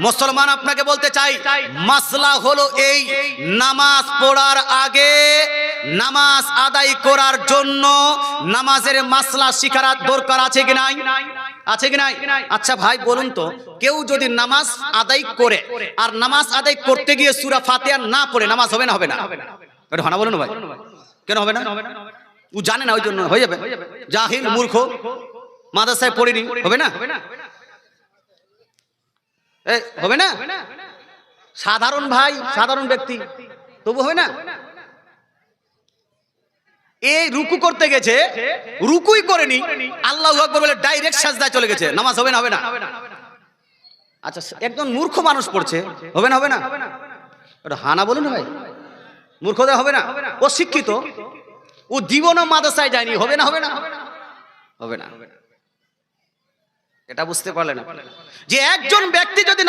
মুসলমান আপনাকে বলতে চাই, মাসলা হলো এই, নামাজ পড়ার আগে নামাজ আদায় করার জন্য নামাজের মাসলা শিখার দরকার আছে কি নাই? আছে কি নাই? আচ্ছা ভাই বলুন তো, কেউ যদি নামাজ আদায় করে আর নামাজ আদায় করতে গিয়ে সূরা ফাতিহা না পড়ে নামাজ হবে না হবে না? এটা হনা বলুন ভাই, কেন হবে না? ও জানে না, ওই জন্য হয়ে যাবে। জাহিল, মূর্খ, মাদ্রাসায় পড়িনি, হবে না? হবে না? সাধারণ ভাই, সাধারণ ব্যক্তি, তবু হবে না? এই রুকু করতে গেছে, রুকুই করেনি, আল্লাহু আকবার বলে ডাইরেক্ট সাজদায় চলে গেছে, নামাজ হবে না হবে না? আচ্ছা একজন মূর্খ মানুষ পড়ছে, হবে না হবে না? এটা হানা বলুন ভাই, মূর্খদের হবে না? ও শিক্ষিত, ও জীবনও মাদ্রাসায় যায়নি, হবে না হবে না? হবে না। এটা বুঝতে পারলেন যে একজন ব্যক্তি যদি